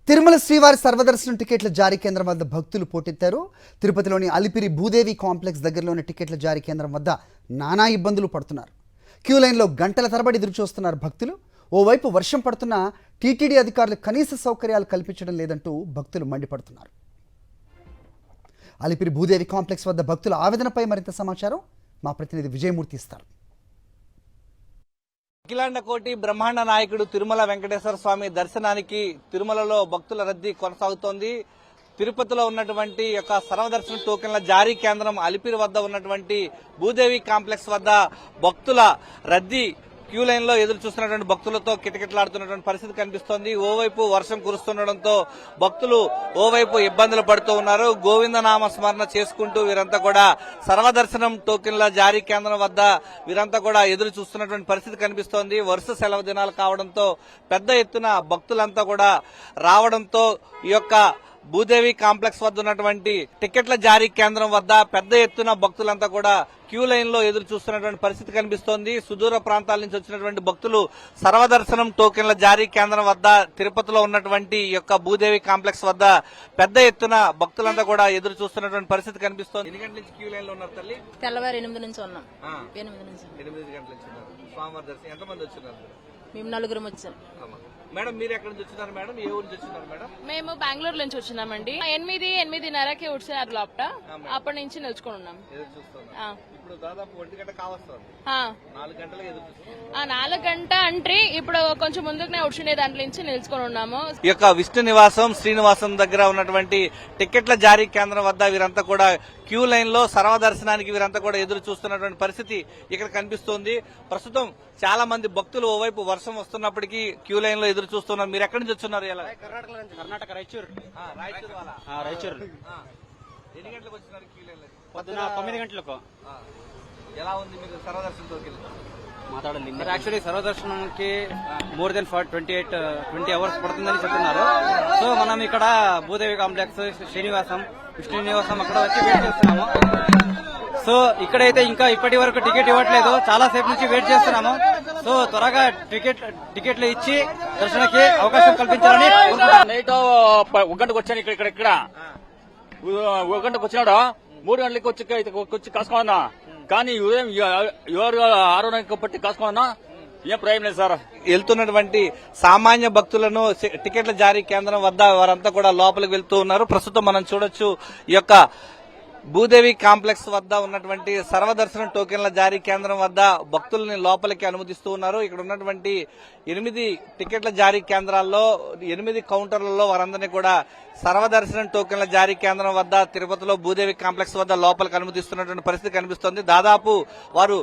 తిరుమల శ్రీవారి సర్వదర్శనం టికెట్ల జారీ కేంద్రం వద్ద భక్తులు పోటెత్తారు. తిరుపతిలోని అలిపిరి భూదేవి కాంప్లెక్స్ దగ్గరలోని టికెట్ల జారీ కేంద్రం వద్ద నానా ఇబ్బందులు పడుతున్నారు. క్యూ లైన్లో గంటల తరబడి ఎదురు చూస్తున్నారు భక్తులు. ఓవైపు వర్షం పడుతున్నా టీటీడీ అధికారులు కనీస సౌకర్యాలు కల్పించడం లేదంటూ భక్తులు మండిపడుతున్నారు. అలిపిరి భూదేవి కాంప్లెక్స్ వద్ద భక్తుల ఆవేదనపై మరింత సమాచారం మా ప్రతినిధి విజయమూర్తి ఇస్తారు. అఖిలాండ కోటి బ్రహ్మాండ నాయకుడు తిరుమల వెంకటేశ్వర స్వామి దర్శనానికి తిరుమలలో భక్తుల రద్దీ కొనసాగుతోంది. తిరుపతిలో ఉన్నటువంటి యొక్క సర్వదర్శన టోకెన్ల జారీ కేంద్రం అలిపిరి వద్ద ఉన్నటువంటి భూదేవి కాంప్లెక్స్ వద్ద భక్తుల రద్దీ క్యూ లైన్ లో ఎదురు చూస్తున్నటువంటి భక్తులతో కిటకిటలాడుతున్నటువంటి పరిస్థితి కనిపిస్తోంది. ఓవైపు వర్షం కురుస్తుండటంతో భక్తులు ఓవైపు ఇబ్బందులు పడుతూ ఉన్నారు. గోవిందనామ స్మరణ చేసుకుంటూ వీరంతా కూడా సర్వదర్శనం టోకెన్ల జారీ కేంద్రం వద్ద వీరంతా కూడా ఎదురు చూస్తున్నటువంటి పరిస్థితి కనిపిస్తోంది. వరుస సెలవు దినాలు కావడంతో పెద్ద ఎత్తున భక్తులంతా కూడా రావడంతో ఈ యొక్క భూదేవి కాంప్లెక్స్ వద్ద ఉన్నటువంటి టికెట్ల జారీ కేంద్రం వద్ద పెద్ద ఎత్తున భక్తులంతా కూడా క్యూ లైన్ లో ఎదురు చూస్తున్నటువంటి పరిస్థితి కనిపిస్తోంది. సుదూర ప్రాంతాల నుంచి వచ్చినటువంటి భక్తులు సర్వదర్శనం టోకెన్ల జారీ కేంద్రం వద్ద తిరుపతిలో ఉన్నటువంటి యొక్క భూదేవి కాంప్లెక్స్ వద్ద పెద్ద ఎత్తున భక్తులంతా కూడా ఎదురు చూస్తున్నటువంటి పరిస్థితి కనిపిస్తోంది. ఎన్ని గంటల నుంచి క్యూ లైన్ లో ఉన్నారు తల్లి? తెల్లవారు 8 నుంచి ఉన్నాం. 8 గంటల నుంచి ఉన్నారు. స్వామివారి దర్శనం ఎంతమంది వచ్చినారు? మేము 4 వచ్చాం. మేడం మీరు ఎక్కడి నుంచి వచ్చినారు మేడం? ఏ ఊరు నుంచి వచ్చినారు మేడం? మేము బెంగళూరు నుంచి వచ్చినామండి. 8:30కి వచ్చారు లోపల. అప్పటి నుంచి నిల్చుకొని ఉన్నాం. ఇప్పుడు దాదాపు 1 గంట కావస్తుంది. 4 గంటలకు ఎదురు చూస్తున్నాం. 4 గంట అంటే ఇప్పుడు కొంచెం ముందుకునే వచ్చిన దాంట్లో నుంచి నిల్చుకొని ఉన్నాము. ఈ యొక్క విష్ణు నివాసం శ్రీనివాసం దగ్గర ఉన్నటువంటి టికెట్ల జారీ కేంద్రం వద్ద వీరంతా కూడా క్యూ లైన్ లో సర్వదర్శనానికి వీరంతా కూడా ఎదురు చూస్తున్నటువంటి పరిస్థితి ఇక్కడ కనిపిస్తోంది. ప్రస్తుతం చాలా మంది భక్తులు ఓవైపు వర్షం వస్తున్నప్పటికీ క్యూ లైన్ లో ఎదురు చూస్తున్నారు. మీరు ఎక్కడి నుంచి వచ్చున్నారు? కర్ణాటక రాయచూరు. ఎన్ని గంటలకు వచ్చినారు క్యూ లైన్ లో? పొద్దున 9 గంటలకు. ఎలా ఉంది మీకు సర్వదర్శనంతో మాట్లాడండి. యాక్చువల్లీ సర్వదర్శనంకి మోర్ దెన్ 20 అవర్స్ పడుతుందని చెప్తున్నారు. సో మనం ఇక్కడ భూదేవి కాంప్లెక్స్, శ్రీనివాసం, విష్ణు నివాసం అక్కడ వచ్చి వెయిట్ చేస్తున్నాము. సో ఇక్కడైతే ఇంకా ఇప్పటి వరకు టికెట్ ఇవ్వట్లేదు. చాలా సేపు నుంచి వెయిట్ చేస్తున్నాము. సో త్వరగా టికెట్లు ఇచ్చి దర్శనకి అవకాశం కల్పించాలని. నైట్ 1 గంటకు వచ్చాను. ఇక్కడ 1 గంటకు వచ్చినాడు. 3 గంటలకి వచ్చి కాసుకోమన్నా. కానీ ఉదయం 6 గంటలకు పట్టి కాసుకోమన్నా ఏం ప్రయోజనం లేదు సార్. వెళ్తున్నటువంటి సామాన్య భక్తులను టికెట్ల జారీ కేంద్రం వద్ద వారంతా కూడా లోపలికి వెళ్తూ ఉన్నారు. ప్రస్తుతం మనం చూడొచ్చు ఈ యొక్క భూదేవి కాంప్లెక్స్ వద్ద ఉన్నటువంటి సర్వదర్శనం టోకెన్ల జారీ కేంద్రం వద్ద భక్తుల్ని లోపలికి అనుమతిస్తూ ఉన్నారు. ఇక్కడ ఉన్నటువంటి 8 టికెట్ల జారీ కేంద్రాల్లో 8 కౌంటర్లలో వారందరినీ కూడా సర్వదర్శనం టోకెన్ల జారీ కేంద్రం వద్ద తిరుపతిలో భూదేవి కాంప్లెక్స్ వద్ద లోపలికి అనుమతిస్తున్నటువంటి పరిస్థితి కనిపిస్తోంది. దాదాపు వారు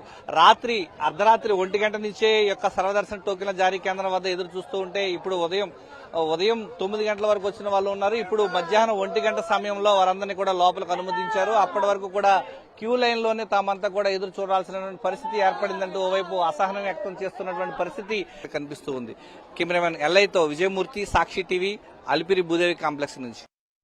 అర్ధరాత్రి 1 గంట నుంచే యొక్క సర్వదర్శన టోకెన్ల జారీ కేంద్రం వద్ద ఎదురు చూస్తూ ఉంటే ఇప్పుడు ఉదయం 9 గంటల వరకు వచ్చిన వాళ్ళు ఉన్నారు. ఇప్పుడు మధ్యాహ్నం 1 గంట సమయంలో వారందరినీ కూడా లోపలికి అనుమతించారు. అప్పటి వరకు కూడా క్యూ లైన్ లోనే తామంతా కూడా ఎదురు చూడాల్సిన పరిస్థితి ఏర్పడిందంటూ ఓవైపు అసహనం వ్యక్తం చేస్తున్నటువంటి పరిస్థితి కనిపిస్తూ ఉంది. కెమెరామెన్ ఎల్ఐతో విజయమూర్తి, సాక్షి టీవీ, అలిపిరి భూదేవి కాంప్లెక్స్ నుంచి.